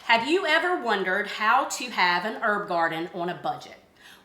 Have you ever wondered how to have an herb garden on a budget?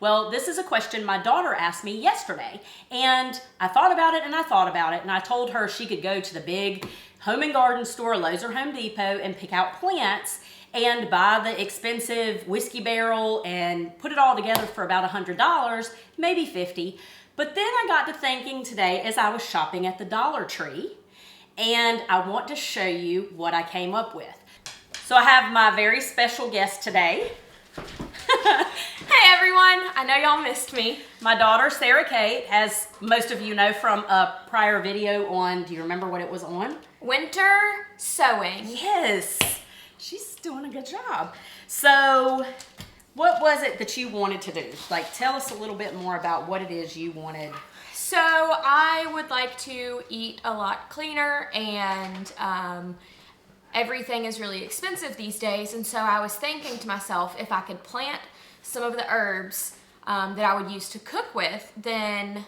Well, this is a question my daughter asked me yesterday, and I thought about it and I thought about it, and I told her she could go to the big home and garden store, Lowe's or Home Depot, and pick out plants and buy the expensive whiskey barrel and put it all together for about $100, maybe $50. But then I got to thinking today as I was shopping at the Dollar Tree, and I want to show you what I came up with. So I have my very special guest today. Hey everyone, I know y'all missed me. My daughter, Sarah Kate, as most of you know from a prior video on, do you remember what it was on? Winter sowing. Yes, she's doing a good job. So what was it that you wanted to do? Like, tell us a little bit more about what it is you wanted. So I would like to eat a lot cleaner, and everything is really expensive these days, and so I was thinking to myself, if I could plant some of the herbs that I would use to cook with, then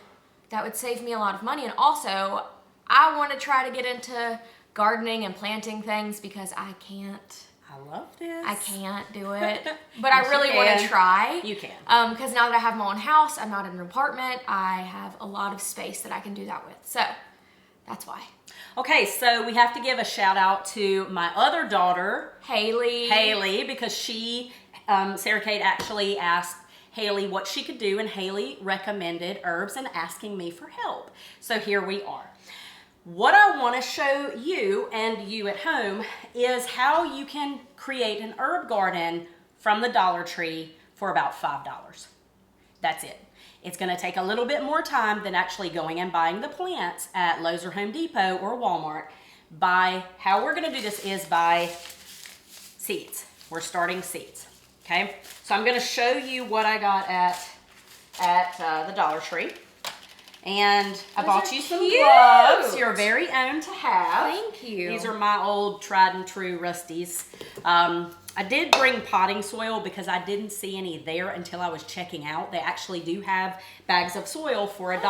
that would save me a lot of money. And also, I want to try to get into gardening and planting things because I can't. I love this. I can't do it, but I really want to try. You can. Because now that I have my own house, I'm not in an apartment, I have a lot of space that I can do that with. So that's why. Okay, so we have to give a shout out to my other daughter, Haley, because she, Sarah Kate actually asked Haley what she could do, and Haley recommended herbs and asking me for help. So here we are. What I want to show you and you at home is how you can create an herb garden from the Dollar Tree for about $5. That's it. It's going to take a little bit more time than actually going and buying the plants at Lowe's or Home Depot or Walmart. How we're going to do this is by seeds. We're starting seeds. Okay, so I'm going to show you what I got at the Dollar Tree. And I bought you some gloves, your very own to have. Thank you. These are my old tried and true Rusties. I did bring potting soil because I didn't see any there until I was checking out. They actually do have bags of soil for $1.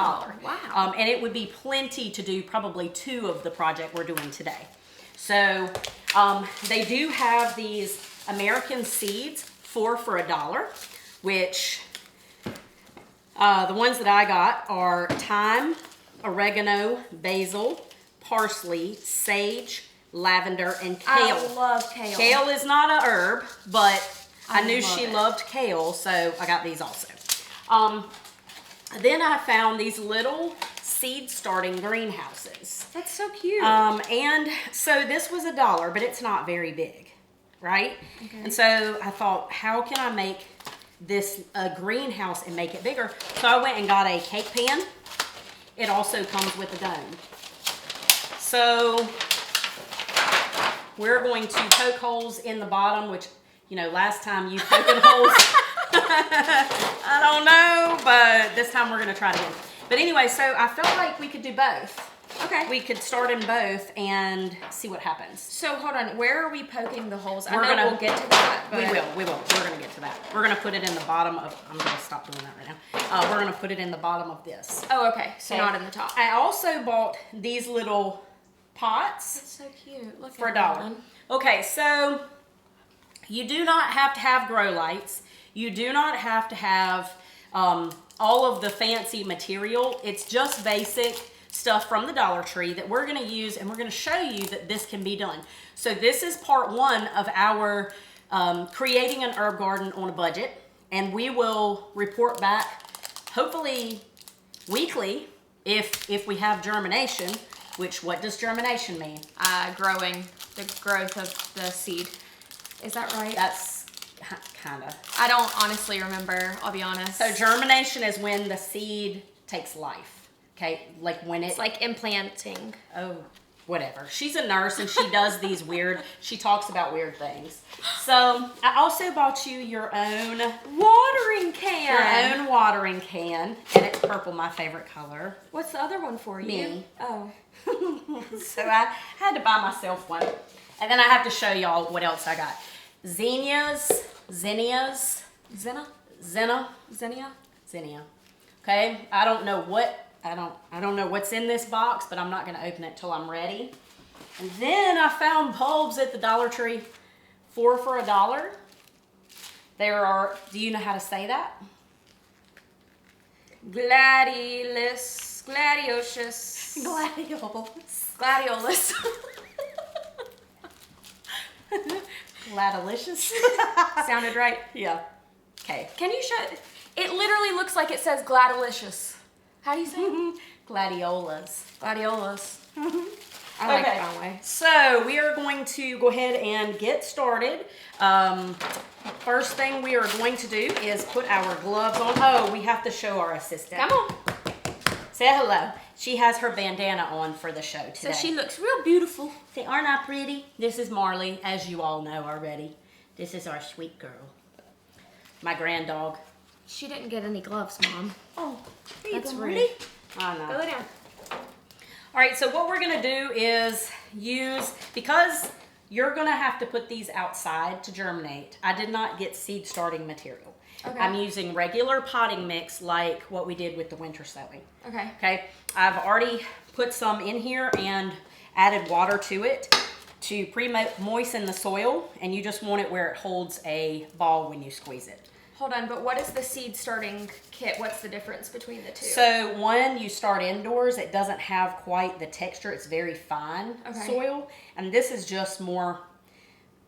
Wow. And it would be plenty to do probably 2 of the project we're doing today. So they do have these American seeds, 4 for $1, which the ones that I got are thyme, oregano, basil, parsley, sage, lavender, and kale. I love kale. Kale is not a herb, but I knew she loved kale, so I got these also. Then I found these little seed starting greenhouses. That's so cute. And so this was $1, but it's not very big, right? Okay. And so I thought, how can I make this greenhouse and make it bigger? So I went and got a cake pan. It also comes with a dome. So we're going to poke holes in the bottom, which, you know, last time you poked holes, I don't know, but this time we're going to try it again. But anyway, so I felt like we could do both. Okay. We could start in both and see what happens. So hold on, where are we poking the holes? We'll get to that. But we will. We're going to get to that. We're going to put it in the bottom of, I'm going to stop doing that right now. We're going to put it in the bottom of this. Oh, okay. So not in the top. I also bought these little pots. That's so cute. Look for at $1. Okay, so you do not have to have grow lights. You do not have to have all of the fancy material. It's just basic stuff from the Dollar Tree that we're going to use, and we're going to show you that this can be done. So this is part 1 of our creating an herb garden on a budget, and we will report back hopefully weekly if we have germination. Which, what does germination mean? Growing, the growth of the seed. Is that right? That's kind of. I don't honestly remember, I'll be honest. So germination is when the seed takes life. Okay, like when it's like implanting. Oh, whatever. She's a nurse and she does these she talks about weird things. So I also bought you your own watering can. Your own watering can, and it's purple, my favorite color. What's the other one for you? Me. Oh. So I had to buy myself one. And then I have to show y'all what else I got. Zinnias. Okay, I don't know what's in this box, but I'm not going to open it till I'm ready. And then I found bulbs at the Dollar Tree 4 for $1. There are, do you know how to say that? Gladiolus. Gladiolus. Gladiolus. Gladilicious. Sounded right. Yeah. Okay. Can you show? It literally looks like it says Gladilicious. How do you say it? Gladiolas. Gladiolas. I like it my way. So we are going to go ahead and get started. First thing we are going to do is put our gloves on. Oh, we have to show our assistant. Come on. Say hello. She has her bandana on for the show today. So she looks real beautiful. Say, aren't I pretty? This is Marley, as you all know already. This is our sweet girl. My grand dog. She didn't get any gloves, Mom. Oh, That's rude. rude. I know. Go lay down. All right, so what we're gonna do is use, because you're gonna have to put these outside to germinate. I did not get seed starting material. Okay. I'm using regular potting mix like what we did with the winter sowing. Okay. Okay, I've already put some in here and added water to it to pre-moisten the soil, and you just want it where it holds a ball when you squeeze it. Hold on, but what is the seed starting kit? What's the difference between the two? So one, you start indoors. It doesn't have quite the texture. It's very fine soil. And this is just more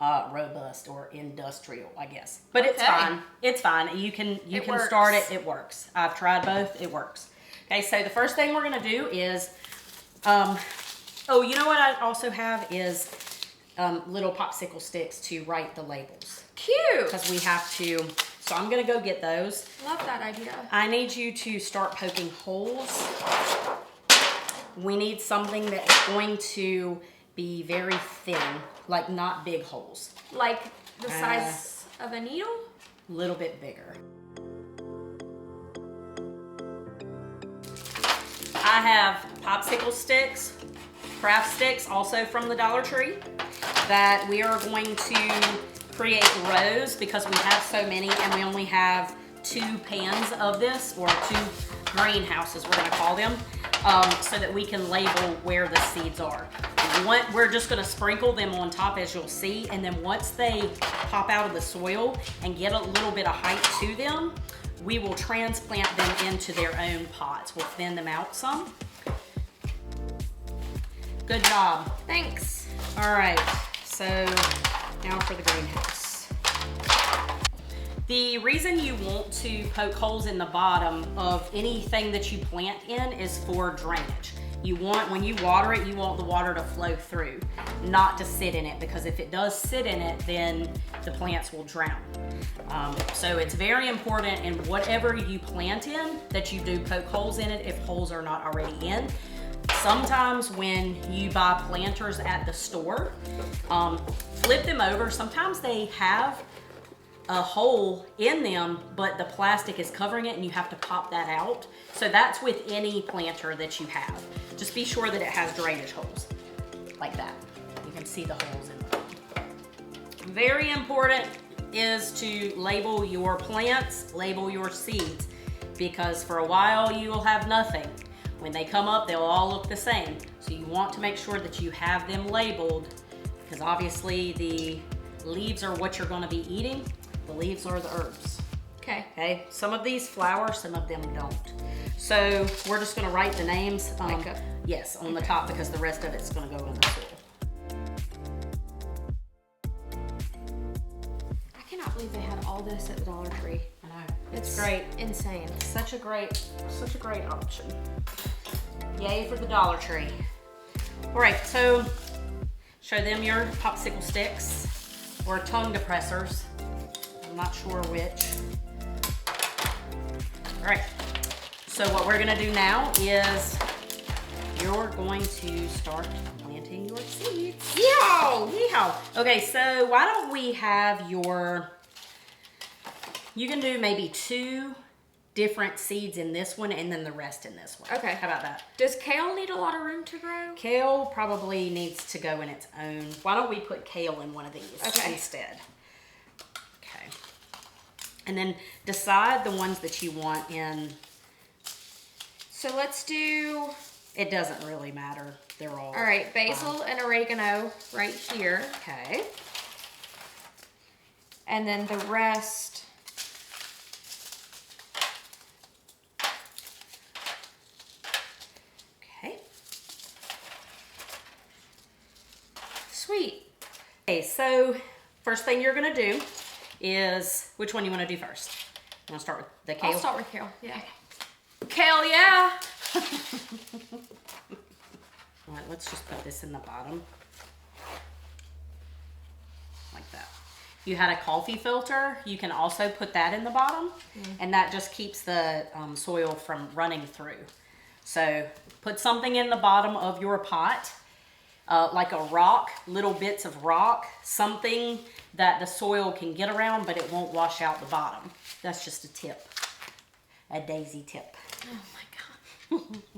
robust or industrial, I guess. But it's fine. It's fine. You can start it. It works. I've tried both. It works. Okay, so the first thing we're going to do is, oh, you know what I also have is little popsicle sticks to write the labels. Cute. Because we have to... So I'm gonna go get those. Love that idea. I need you to start poking holes. We need something that's going to be very thin, like not big holes. Like the size of a needle? A little bit bigger. I have popsicle sticks, craft sticks, also from the Dollar Tree, that we are going to create rows because we have so many and we only have 2 pans of this, or 2 greenhouses, we're going to call them, so that we can label where the seeds are. We're just going to sprinkle them on top, as you'll see, and then once they pop out of the soil and get a little bit of height to them, we will transplant them into their own pots. We'll thin them out some. Good job. Thanks. All right, so now for the greenhouse. The reason you want to poke holes in the bottom of anything that you plant in is for drainage. You want, when you water it, you want the water to flow through, not to sit in it, because if it does sit in it, then the plants will drown. So it's very important in whatever you plant in that you do poke holes in it if holes are not already in. Sometimes when you buy planters at the store, flip them over. Sometimes they have a hole in them, but the plastic is covering it and you have to pop that out. So that's with any planter that you have. Just be sure that it has drainage holes, like that. You can see the holes in them. Very important is to label your plants, label your seeds, because for a while you will have nothing. When they come up, they'll all look the same. So you want to make sure that you have them labeled, because obviously the leaves are what you're going to be eating. The leaves are the herbs. Okay. Okay. Some of these flower, some of them don't. So we're just going to write the names. Yes, on the top, because the rest of it's going to go in the soil. I cannot believe they had all this at the Dollar Tree. I know. It's great. Insane. Such a great option. Yay for the Dollar Tree. All right, so show them your popsicle sticks or tongue depressors. I'm not sure which. All right, so what we're gonna do now is you're going to start planting your seeds. Yeehaw! Yeehaw! Okay, so why don't we have you can do maybe 2 different seeds in this one and then the rest in this one. Okay. How about that? Does kale need a lot of room to grow? Kale probably needs to go in its own. Why don't we put kale in one of these instead? Okay. And then decide the ones that you want in. So let's do... It doesn't really matter. They're all right, basil and oregano right here. Okay. And then the rest, Okay. sweet. Okay, so first thing you're gonna do is, which one you wanna do first? You wanna start with the kale? I'll start with kale, yeah. Kale, yeah. All right, let's just put this in the bottom. Like that. If you had a coffee filter, you can also put that in the bottom, and that just keeps the soil from running through. So put something in the bottom of your pot, like a rock, little bits of rock, something that the soil can get around, but it won't wash out the bottom. That's just a tip, a daisy tip. Oh my God.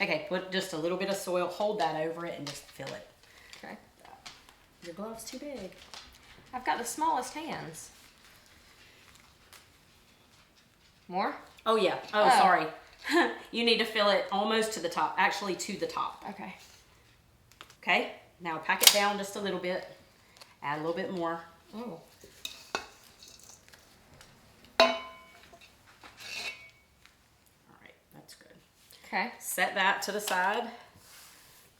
Okay, put just a little bit of soil, hold that over it, and just fill it. Okay. Your glove's too big. I've got the smallest hands. More? Oh yeah, Oh. sorry. You need to fill it almost to the top, actually to the top. Okay. Okay, now pack it down just a little bit. Add a little bit more. Oh. All right, that's good. Okay. Set that to the side.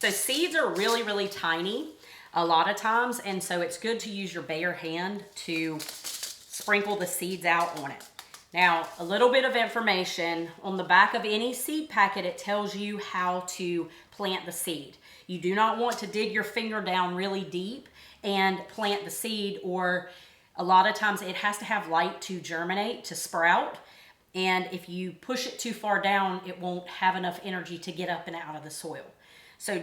So seeds are really, really tiny a lot of times, and so it's good to use your bare hand to sprinkle the seeds out on it. Now, a little bit of information. On the back of any seed packet, it tells you how to plant the seed. You do not want to dig your finger down really deep and plant the seed, or a lot of times it has to have light to germinate, to sprout. And if you push it too far down, it won't have enough energy to get up and out of the soil. So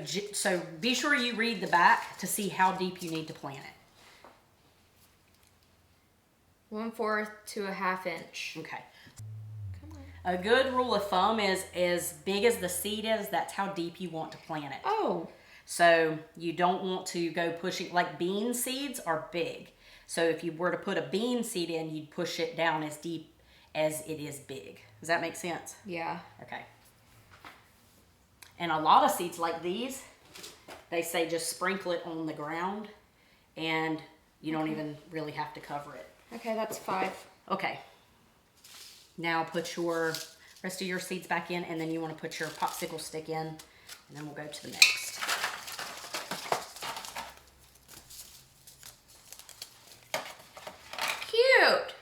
be sure you read the back to see how deep you need to plant it. 1/4 to a 1/2 inch. Okay. Come on. A good rule of thumb is as big as the seed is, that's how deep you want to plant it. Oh. So you don't want to go pushing, like bean seeds are big. So if you were to put a bean seed in, you'd push it down as deep as it is big. Does that make sense? Yeah. Okay. And a lot of seeds like these, they say just sprinkle it on the ground and you don't even really have to cover it. Okay, that's 5. Okay. Now put your rest of your seeds back in, and then you want to put your popsicle stick in, and then we'll go to the next. Cute.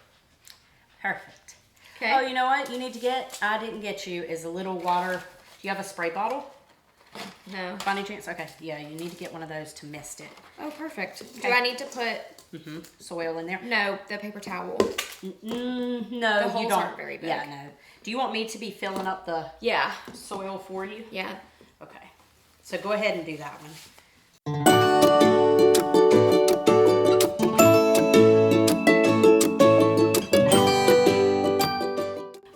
Perfect. Okay. Oh, you know what you need to get? I didn't get you is a little water. Do you have a spray bottle? No. By any chance? Okay. Yeah, you need to get one of those to mist it. Oh, perfect. Okay. Do I need to put Soil in there. no the paper towel? No, The holes you don't. aren't very big. Yeah, no. Do you want me to be filling up the Yeah. soil for you? Yeah. Okay. So go ahead and do that one.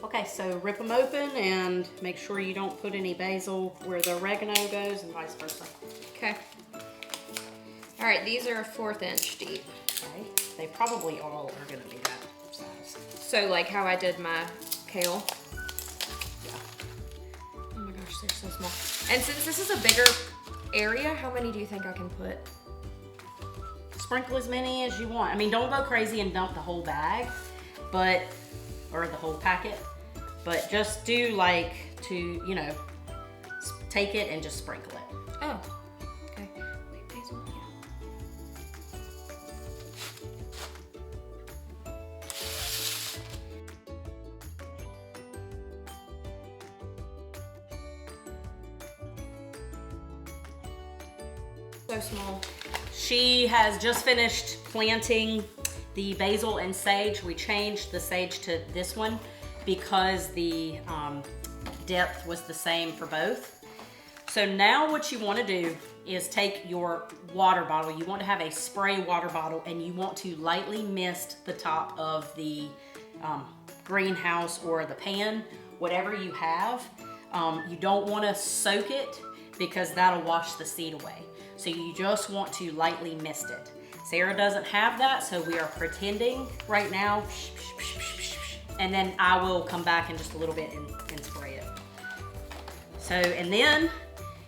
Okay, so rip them open and make sure you don't put any basil where the oregano goes and vice versa. Okay. All right, these are a 1/4 inch deep. Okay. They probably all are going to be that size. So like how I did my kale. Yeah. Oh my gosh, they're so small. And since this is a bigger area, how many do you think I can put? Sprinkle as many as you want. I mean, don't go crazy and dump the whole bag, or the whole packet, but just do like take it and just sprinkle it. Oh. Okay. Wait, basil. Yeah. So small. She has just finished planting the basil and sage. We changed the sage to this one because the depth was the same for both. So now what you want to do is take your water bottle. You want to have a spray water bottle, and you want to lightly mist the top of the greenhouse or the pan, whatever you have. You don't want to soak it because that'll wash the seed away. So you just want to lightly mist it. Sarah doesn't have that, so we are pretending right now. And then I will come back in just a little bit and spray it. So, and then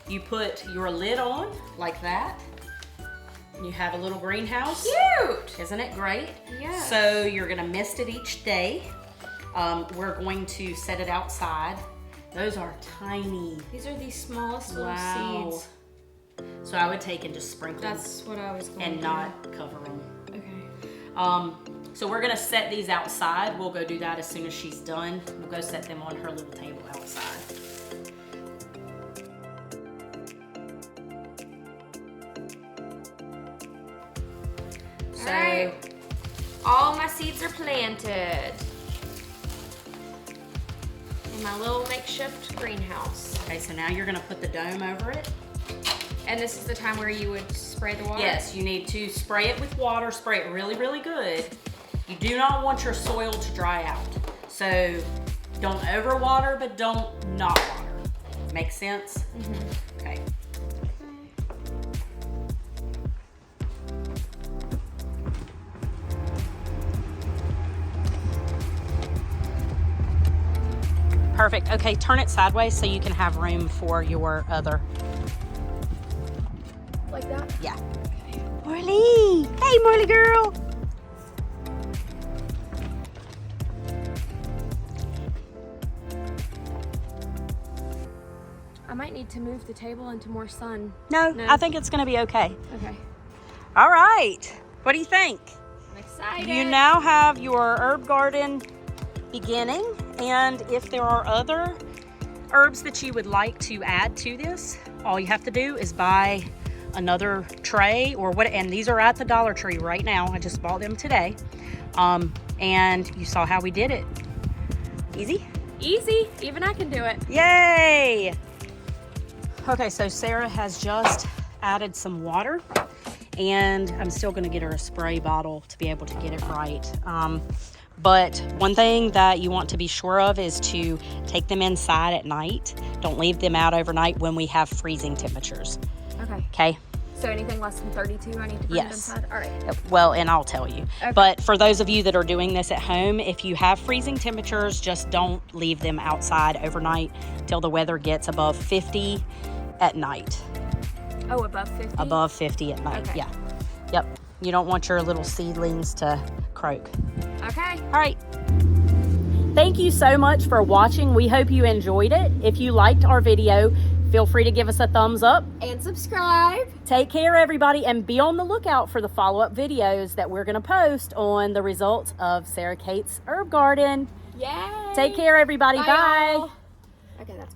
you put your lid on like that. You have a little greenhouse. Cute. Isn't it great? Yeah. So you're gonna mist it each day. We're going to set it outside. Those are tiny. These are the smallest little Wow. seeds. So I would take and just sprinkle That's what I was going and to not cover them. Okay. So we're gonna set these outside. We'll go do that as soon as she's done. We'll go set them on her little table outside. So, Alright. All my seeds are planted in my little makeshift greenhouse. okay, so now you're gonna put the dome over it. And this is the time where you would spray the water? Yes, you need to spray it with water, spray it really, really good. You do not want your soil to dry out. So don't overwater, but don't not water. Make sense? Mm-hmm. Okay. Perfect. Okay, turn it sideways so you can have room for your other. Like that? Yeah. Morley! Hey, Morley girl! I might need to move the table into more sun. No, No. I think it's gonna be okay. Okay. All right. What do you think? I'm excited. You now have your herb garden beginning, and if there are other herbs that you would like to add to this, all you have to do is buy another tray or what, and these are at the Dollar Tree right now. I just bought them today. And you saw how we did it. Easy? Easy. Even I can do it. Yay! Okay, so Sarah has just added some water, and I'm still gonna get her a spray bottle to be able to get it right. But one thing that you want to be sure of is to take them inside at night. Don't leave them out overnight when we have freezing temperatures. Okay. Okay? So anything less than 32, I need to put it Yes. inside? All right. Well, and I'll tell you. Okay. But for those of you that are doing this at home, if you have freezing temperatures, just don't leave them outside overnight till the weather gets above 50 at night. Oh, above 50? Above 50 at night, Okay. yeah. Yep. You don't want your little seedlings to croak. Okay. All right. Thank you so much for watching. We hope you enjoyed it. If you liked our video, feel free to give us a thumbs up. And subscribe. Take care, everybody, and be on the lookout for the follow-up videos that we're going to post on the results of Sarah Kate's herb garden. Yay. Take care, everybody. Bye. y'all. Okay, that's